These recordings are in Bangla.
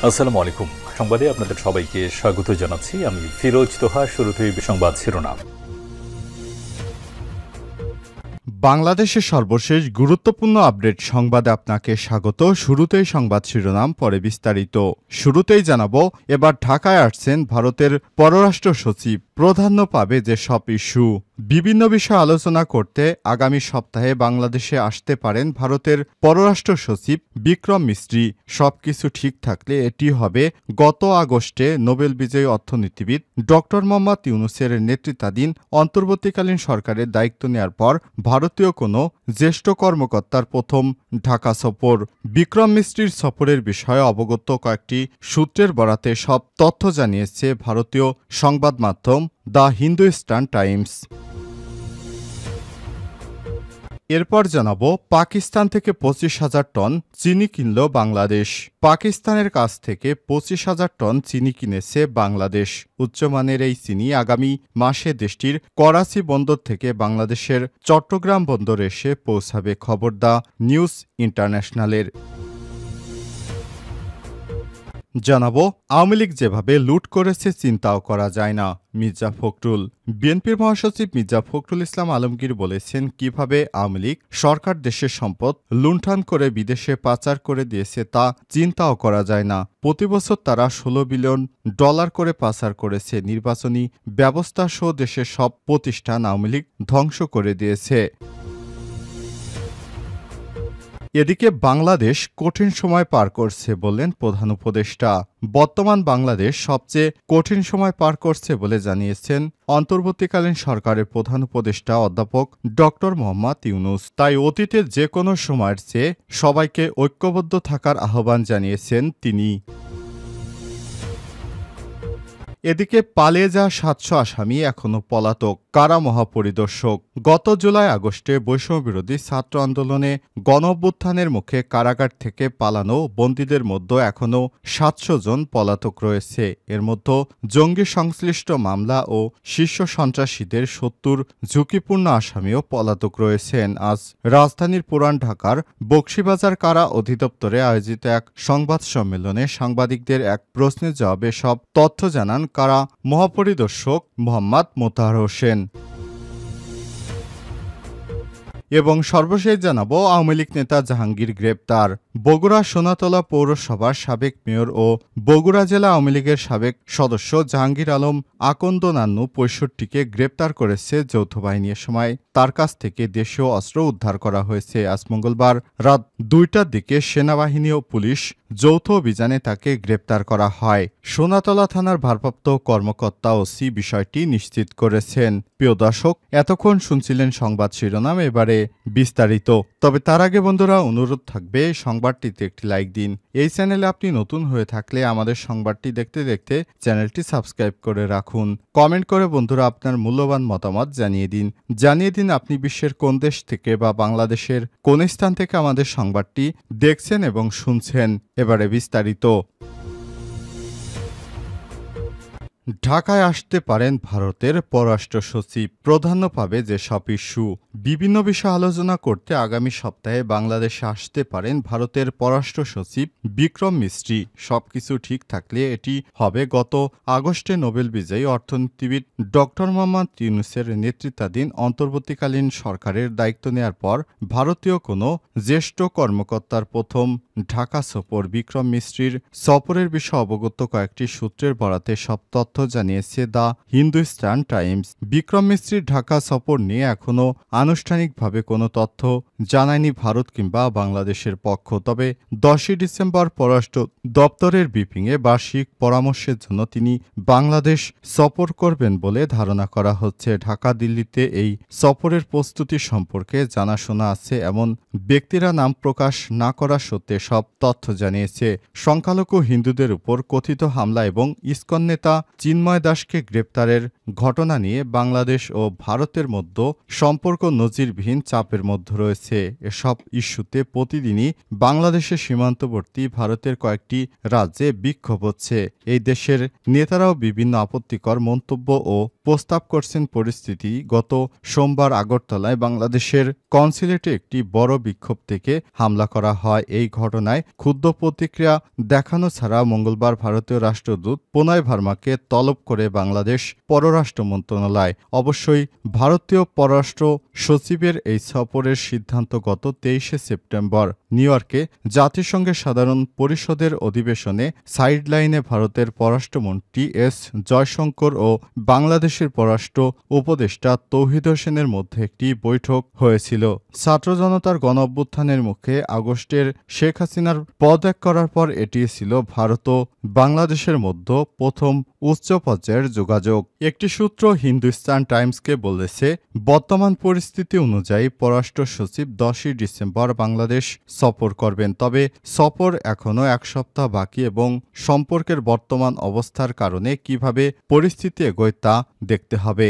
আসসালামু আলাইকুম। সংবাদে আপনাদের সবাইকে স্বাগত জানাচ্ছি। আমি ফিরোজ তোহা। শুরুতেই সংবাদ শিরোনাম। বাংলাদেশের সর্বশেষ গুরুত্বপূর্ণ আপডেট সংবাদে আপনাকে স্বাগত। শুরুতেই সংবাদ শিরোনাম, পরে বিস্তারিত। শুরুতেই জানাবো, এবার ঢাকায় আসছেন ভারতের পররাষ্ট্র সচিব। প্রাধান্য পাবে যে সব ইস্যু। বিভিন্ন বিষয়ে আলোচনা করতে আগামী সপ্তাহে বাংলাদেশে আসতে পারেন ভারতের পররাষ্ট্র সচিব বিক্রম মিস্ত্রি। সবকিছু ঠিক থাকলে এটি হবে গত আগস্টে নোবেল বিজয়ী অর্থনীতিবিদ ডক্টর মোহাম্মদ ইউনূসের নেতৃত্বাধীন অন্তর্বর্তীকালীন সরকারের দায়িত্ব নেয়ার পর ভারতীয় কোনো জ্যেষ্ঠ কর্মকর্তার প্রথম ঢাকা সফর। বিক্রম মিস্ত্রির সফরের বিষয়ে অবগত কয়েকটি সূত্রের বরাতে সব তথ্য জানিয়েছে ভারতীয় সংবাদ মাধ্যম দ্য হিন্দুস্তান টাইমস। এরপর জানাবো, পাকিস্তান থেকে 25,000 টন চিনি কিনল বাংলাদেশ। পাকিস্তানের কাছ থেকে 25,000 টন চিনি কিনেছে বাংলাদেশ। উচ্চমানের এই চিনি আগামী মাসে দেশটির করাচি বন্দর থেকে বাংলাদেশের চট্টগ্রাম বন্দরে এসে পৌঁছাবে। খবর দ্য নিউজ ইন্টারন্যাশনালের। জানাবো, আওয়ামী লীগ যেভাবে লুট করেছে চিন্তাও করা যায় না, মির্জা ফখরুল। বিএনপির মহাসচিব মির্জা ফখরুল ইসলাম আলমগীর বলেছেন, কিভাবে আওয়ামী লীগ সরকার দেশের সম্পদ লুণ্ঠন করে বিদেশে পাচার করে দিয়েছে তা চিন্তাও করা যায় না। প্রতিবছর তারা $16 বিলিয়ন করে পাচার করেছে। নির্বাচনী ব্যবস্থা সহ দেশের সব প্রতিষ্ঠান আওয়ামী লীগ ধ্বংস করে দিয়েছে। এদিকে বাংলাদেশ কঠিন সময় পার করছে বললেন প্রধান উপদেষ্টা। বর্তমান বাংলাদেশ সবচেয়ে কঠিন সময় পার করছে বলে জানিয়েছেন অন্তর্বর্তীকালীন সরকারের প্রধান উপদেষ্টা অধ্যাপক ডক্টর মোহাম্মদ ইউনূস। তাই অতীতের যে কোনো সময়ের চেয়ে সবাইকে ঐক্যবদ্ধ থাকার আহ্বান জানিয়েছেন তিনি। এদিকে পালিয়ে যাওয়া 700 আসামি এখনও পলাতক, কারা মহাপরিদর্শক। গত জুলাই আগস্টে বৈষম্যবিরোধী ছাত্র আন্দোলনে গণঅভ্যুত্থানের মুখে কারাগার থেকে পালানো বন্দীদের মধ্যে এখনও 700 জন পলাতক রয়েছে। এর মধ্যে জঙ্গি সংশ্লিষ্ট মামলা ও শীর্ষ সন্ত্রাসীদের 70 ঝুঁকিপূর্ণ আসামিও পলাতক রয়েছেন। আজ রাজধানীর পুরান ঢাকার বকশীবাজার কারা অধিদপ্তরে আয়োজিত এক সংবাদ সম্মেলনে সাংবাদিকদের এক প্রশ্নের জবাবে সব তথ্য জানান কারা মহাপরিদর্শক মোহাম্মদ মোতাহার হোসেন। এবং সর্বশেষ জানাবো, আওয়ামী লীগ নেতা জাহাঙ্গীর গ্রেপ্তার। বগুড়া সোনাতলা পৌরসভার সাবেক মেয়র ও বগুড়া জেলা আওয়ামী লীগের সাবেক সদস্য জাহাঙ্গীর আলম আকন্দ নান্নু 65কে গ্রেপ্তার করেছে যৌথ বাহিনী। এ সময় তার কাছ থেকে দেশীয় অস্ত্র উদ্ধার করা হয়েছে। আজ মঙ্গলবার রাত 2টার দিকে সেনাবাহিনী ও পুলিশ যৌথ অভিযানে তাকে গ্রেপ্তার করা হয়। সোনাতলা থানার ভারপ্রাপ্ত কর্মকর্তা ওসি বিষয়টি নিশ্চিত করেছেন। প্রিয় দর্শক, এতক্ষণ শুনছিলেন সংবাদ শিরোনাম, এবারে বিস্তারিত। তবে তার আগে বন্ধুরা, অনুরোধ থাকবে সংবাদটিতে একটি লাইক দিন। এই চ্যানেলে আপনি নতুন হয়ে থাকলে আমাদের সংবাদটি দেখতে দেখতে চ্যানেলটি সাবস্ক্রাইব করে রাখুন। কমেন্ট করে বন্ধুরা আপনার মূল্যবান মতামত জানিয়ে দিন আপনি বিশ্বের কোন দেশ থেকে বা বাংলাদেশের কোন স্থান থেকে আমাদের সংবাদটি দেখছেন এবং শুনছেন। এবারে বিস্তারিত। ঢাকায় আসতে পারেন ভারতের পররাষ্ট্র সচিব। প্রাধান্য পাবে যে সব ইস্যু। বিভিন্ন বিষয়ে আলোচনা করতে আগামী সপ্তাহে বাংলাদেশে আসতে পারেন ভারতের পররাষ্ট্র সচিব বিক্রম মিস্ত্রি। সবকিছু ঠিক থাকলে এটি হবে গত আগস্টে নোবেল বিজয়ী অর্থনীতিবিদ ডক্টর মোহাম্মদ ইউনূসের নেতৃত্বাধীন অন্তর্বর্তীকালীন সরকারের দায়িত্ব নেয়ার পর ভারতীয় কোনো জ্যেষ্ঠ কর্মকর্তার প্রথম ঢাকা সফর। বিক্রম মিস্ত্রির সফরের বিষয়ে অবগত কয়েকটি সূত্রের বরাতে সব তথ্য জানিয়েছে দ্য হিন্দুস্তান টাইমস। বিক্রম মিস্ত্রির ঢাকা সফর নিয়ে এখনও আনুষ্ঠানিকভাবে কোনো তথ্য জানায়নি ভারত কিংবা বাংলাদেশের পক্ষ। তবে 10ই ডিসেম্বর পররাষ্ট্র দপ্তরের ব্রিফিংয়ে বার্ষিক পরামর্শের জন্য তিনি বাংলাদেশ সফর করবেন বলে ধারণা করা হচ্ছে। ঢাকা দিল্লিতে এই সফরের প্রস্তুতি সম্পর্কে জানাশোনা আছে এমন ব্যক্তিরা নাম প্রকাশ না করা সত্ত্বে সব তথ্য জানিয়েছে। সংখ্যালঘু হিন্দুদের উপর কথিত হামলা এবং ইসকন নেতা চিন্ময় দাসকে গ্রেপ্তারের ঘটনা নিয়ে বাংলাদেশ ও ভারতের মধ্যে সম্পর্ক নজিরবিহীন চাপের মধ্যে রয়েছে। এসব ইস্যুতে প্রতিদিনই বাংলাদেশের সীমান্তবর্তী ভারতের কয়েকটি রাজ্যে বিক্ষোভ হচ্ছে। এই দেশের নেতারাও বিভিন্ন আপত্তিকর মন্তব্য ও প্রস্তাব করছেন পরিস্থিতি গত সোমবার আগরতলায় বাংলাদেশের কনসুলেটে একটি বড় বিক্ষোভ থেকে হামলা করা হয়। এই ঘটনায় ক্ষুব্ধ প্রতিক্রিয়া দেখানো ছাড়া মঙ্গলবার ভারতীয় রাষ্ট্রদূত প্রণয় ভার্মাকে তলব করে বাংলাদেশ পররাষ্ট্র মন্ত্রণালয়। অবশ্যই ভারতীয় পররাষ্ট্র সচিবের এই সফরের সিদ্ধান্ত গত 23শে সেপ্টেম্বর নিউ ইয়র্কে জাতিসংঘের সাধারণ পরিষদের অধিবেশনে সাইডলাইনে ভারতের পররাষ্ট্রমন্ত্রী এস জয়শঙ্কর ও বাংলাদেশের পররাষ্ট্র উপদেষ্টা তৌহিদ হোসেনের মধ্যে একটি বৈঠক হয়েছিল। ছাত্র জনতার গণঅভ্যুত্থানের মুখে আগস্টের শেখ হাসিনার পদত্যাগ করার পর এটি ছিল ভারত ও বাংলাদেশের মধ্যে প্রথম উচ্চ পর্যায়ের যোগাযোগ। একটি সূত্র হিন্দুস্তান টাইমসকে বলেছে, বর্তমান পরিস্থিতি অনুযায়ী পররাষ্ট্র সচিব 10ই ডিসেম্বর বাংলাদেশ সফর করবেন। তবে সফর এখনও এক সপ্তাহ বাকি এবং সম্পর্কের বর্তমান অবস্থার কারণে কিভাবে পরিস্থিতি এগোয় তা দেখতে হবে।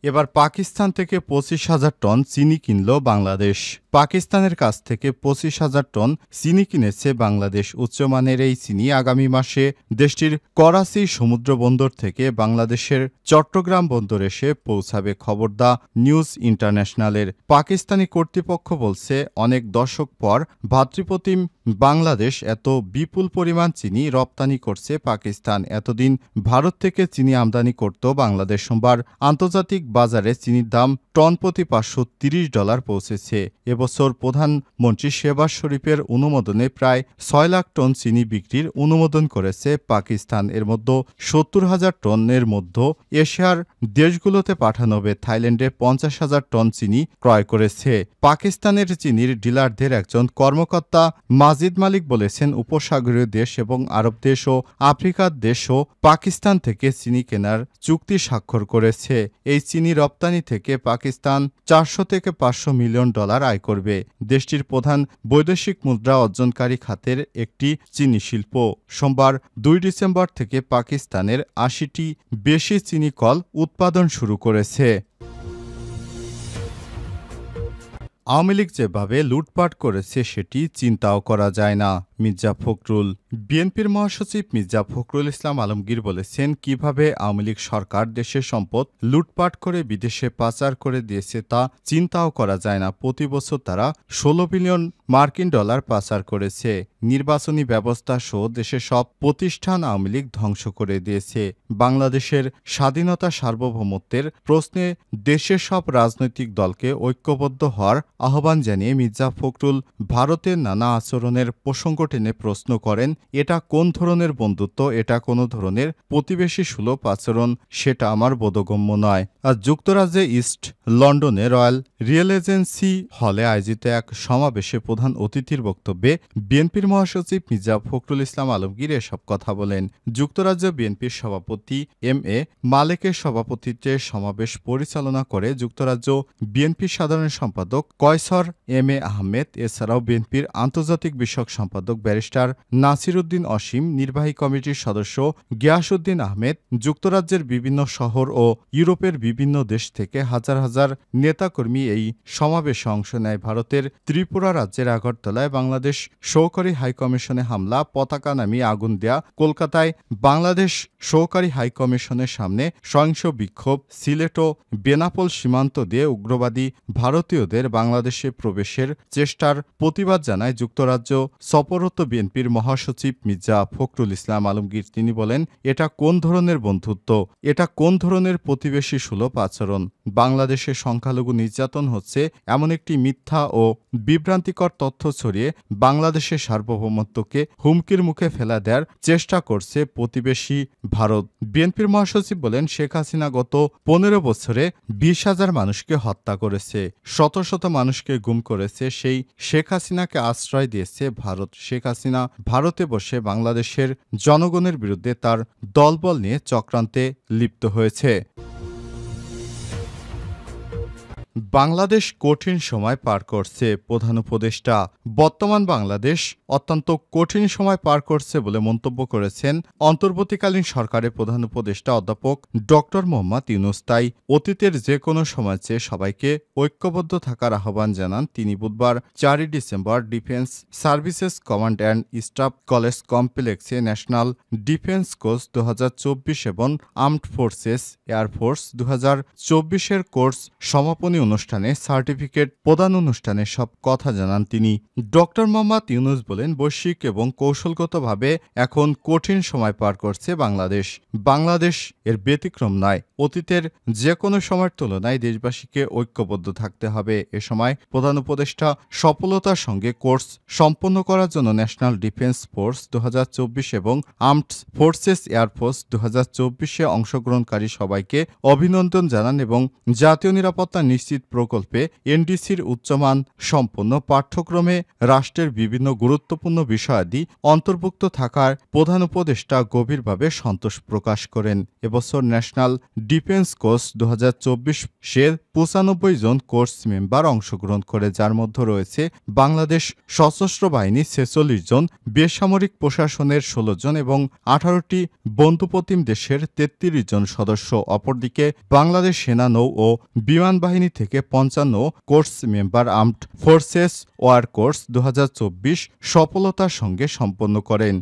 এবার পাকিস্তান থেকে 25,000 টন চিনি কিনল বাংলাদেশ। পাকিস্তানের কাছ থেকে 25,000 টন চিনি কিনেছে বাংলাদেশ। উচ্চমানের এই চিনি আগামী মাসে দেশটির করাচি সমুদ্র বন্দর থেকে বাংলাদেশের চট্টগ্রাম বন্দর এসে পৌঁছাবে। খবর দ্য নিউজ ইন্টারন্যাশনালের। পাকিস্তানি কর্তৃপক্ষ বলছে, অনেক দশক পর ভ্রাতৃপ্রতিম বাংলাদেশ এত বিপুল পরিমাণ চিনি রপ্তানি করছে পাকিস্তান। এতদিন ভারত থেকে চিনি আমদানি করত বাংলাদেশ। সোমবার আন্তর্জাতিক বাজারে চিনির দাম টন প্রতি $530 পৌঁছেছে। এবছর প্রধানমন্ত্রী শেহবাজ শরীফের অনুমোদনে প্রায় 6 লাখ টন চিনি বিক্রির অনুমোদন করেছে পাকিস্তান। এর মধ্যে 70,000 টনের মধ্যে এশিয়ার দেশগুলোতে পাঠানো হবে। থাইল্যান্ডে 50,000 টন চিনি ক্রয় করেছে। পাকিস্তানের চিনির ডিলারদের একজন কর্মকর্তা মাজিদ মালিক বলেছেন, উপসাগরীয় দেশ এবং আরব দেশ ও আফ্রিকার দেশও পাকিস্তান থেকে চিনি কেনার চুক্তি স্বাক্ষর করেছে। এই চিনি রপ্তানি থেকে পাকিস্তান 400 থেকে 500 মিলিয়ন ডলার আয় করবে। দেশটির প্রধান বৈদেশিক মুদ্রা অর্জনকারী খাতের একটি চিনি শিল্প। সোমবার 2 ডিসেম্বর থেকে পাকিস্তানের 80টি বেশি চিনি কল উৎপাদন শুরু করেছে। আওয়ামী লীগ যেভাবে লুটপাট করেছে সেটি চিন্তাও করা যায় না। মির্জা ফখরুল। বিএনপির মহাসচিব মির্জা ফখরুল ইসলাম আলমগীর বলেছেন, কিভাবে আওয়ামী লীগ সরকার দেশের সম্পদ লুটপাট করে বিদেশে পাচার করে দিয়েছে তা চিন্তাও করা যায় না। প্রতি বছর তারা 16 বিলিয়ন মার্কিন ডলার পাচার করেছে। নির্বাচনী ব্যবস্থা সহ দেশের সব প্রতিষ্ঠান আওয়ামী লীগ ধ্বংস করে দিয়েছে। বাংলাদেশের স্বাধীনতা সার্বভৌমত্বের প্রশ্নে দেশের সব রাজনৈতিক দলকে ঐক্যবদ্ধ হওয়ার আহ্বান জানিয়ে মির্জা ফখরুল ভারতের নানা আচরণের প্রসঙ্গ টেনে প্রশ্ন করেন, এটা কোন ধরনের বন্ধুত্ব? এটা কোনো ধরনের প্রতিবেশী সুলভ আচরণ? সেটা আমার বোধগম্য নয়। আর যুক্তরাজ্যে ইস্ট লন্ডনে রয়্যাল রিয়েল এজেন্সি হলে আয়োজিত এক সমাবেশে প্রধান অতিথির বক্তব্যে বিএনপির মহাসচিব মির্জা ফখরুল ইসলাম আলমগীর এসব কথা বলেন। যুক্তরাজ্য বিএনপির সভাপতি এম.এ. মালেকের সভাপতিত্বে সমাবেশ পরিচালনা করে যুক্তরাজ্য বিএনপির সাধারণ সম্পাদক কয়সর এম.এ. আহমেদ। এছাড়াও বিএনপির আন্তর্জাতিক বিষয়ক সম্পাদক ব্যারিস্টার নাসির উদ্দিন অসীম, নির্বাহী কমিটির সদস্য গিয়াসউদ্দিন আহমেদ, যুক্তরাজ্যের বিভিন্ন শহর ও ইউরোপের বিভিন্ন দেশ থেকে হাজার হাজার নেতাকর্মী এই সমাবেশে অংশ নেয়। ভারতের ত্রিপুরা রাজ্যের আগরতলায় বাংলাদেশ সহকারী হাইকমিশনে হামলা, পতাকা নামিয়ে আগুন দেয়া, কলকাতায় বাংলাদেশ সহকারী হাইকমিশনের সামনে সহিংস বিক্ষোভ, সিলেট ও বেনাপোল সীমান্ত দিয়ে উগ্রবাদী ভারতীয়দের বাংলাদেশে প্রবেশের চেষ্টার প্রতিবাদ জানায় যুক্তরাজ্য সফররত বিএনপির মহাসচিব মির্জা ফখরুল ইসলাম আলমগীর। তিনি বলেন, এটা কোন ধরনের বন্ধুত্ব? এটা কোন ধরনের প্রতিবেশী সুলভ আচরণ? বাংলাদেশে সংখ্যালঘু নির্যাতন হচ্ছে এমন একটি মিথ্যা ও বিভ্রান্তিকর তথ্য ছড়িয়ে বাংলাদেশের সার্বভৌমত্বকে হুমকির মুখে ফেলা দেওয়ার চেষ্টা করছে প্রতিবেশী ভারত। বিএনপির মহাসচিব বলেন, শেখ হাসিনা গত 15 বছরে 20,000 মানুষকে হত্যা করেছে, শত শত মানুষকে গুম করেছে। সেই শেখ হাসিনাকে আশ্রয় দিয়েছে ভারত। শেখ হাসিনা ভারতে বসে বাংলাদেশের জনগণের বিরুদ্ধে তার দলবল নিয়ে চক্রান্তে লিপ্ত হয়েছে। বাংলাদেশ কঠিন সময় পার করছে, প্রধান উপদেষ্টা। বর্তমান বাংলাদেশ অত্যন্ত কঠিন সময় পার করছে বলে মন্তব্য করেছেন অন্তর্বর্তীকালীন সরকারের প্রধান উপদেষ্টা অধ্যাপক ডক্টর মোহাম্মদ ইউনূস। তাই অতীতের যে কোনো সময়ের চেয়ে সবাইকে ঐক্যবদ্ধ থাকার আহ্বান জানান তিনি। বুধবার 4 December defence services command and staff college কমপ্লেক্সে ন্যাশনাল ডিফেন্স কোর্স 2024 এবং আর্মড ফোর্সেস এয়ারফোর্স 2024-এর কোর্স সমাপনী অনুষ্ঠানে সার্টিফিকেট প্রদান অনুষ্ঠানে সব কথা জানান তিনি। ডক্টর মোহাম্মদ ইউনূস বলেন, বৈশ্বিক এবং কৌশলগতভাবে এখন কঠিন সময় পার করছে বাংলাদেশ। বাংলাদেশ এর ব্যতিক্রম নয়। অতীতের যে কোনো সময়ের তুলনায় দেশবাসীকে ঐক্যবদ্ধ থাকতে হবে। এ সময় প্রধান উপদেষ্টা সফলতার সঙ্গে কোর্স সম্পন্ন করার জন্য ন্যাশনাল ডিফেন্স ফোর্স 2024 এবং আর্মড ফোর্সেস এয়ারফোর্স 2024-এ অংশগ্রহণকারী সবাইকে অভিনন্দন জানান এবং জাতীয় নিরাপত্তা নিশ্চিত প্রকল্পে এনডিসির উচ্চমান সম্পন্ন পাঠ্যক্রমে রাষ্ট্রের বিভিন্ন গুরুত্বপূর্ণ বিষয়াদি অন্তর্ভুক্ত থাকার প্রধান উপদেষ্টা গভীরভাবে সন্তোষ প্রকাশ করেন। এবছর ন্যাশনাল ডিফেন্স কোর্স 2024-এর 95 জন কোর্স মেম্বার অংশগ্রহণ করে, যার মধ্যে রয়েছে বাংলাদেশ সশস্ত্র বাহিনী 46 জন, বেসামরিক প্রশাসনের 16 জন এবং 18টি বন্ধুপ্রতিম দেশের 33 জন সদস্য। অপরদিকে বাংলাদেশ সেনা নৌ ও বিমান বাহিনী থেকে 55 course member armed forces war course 2024 সফলতার সঙ্গে সম্পন্ন করেন।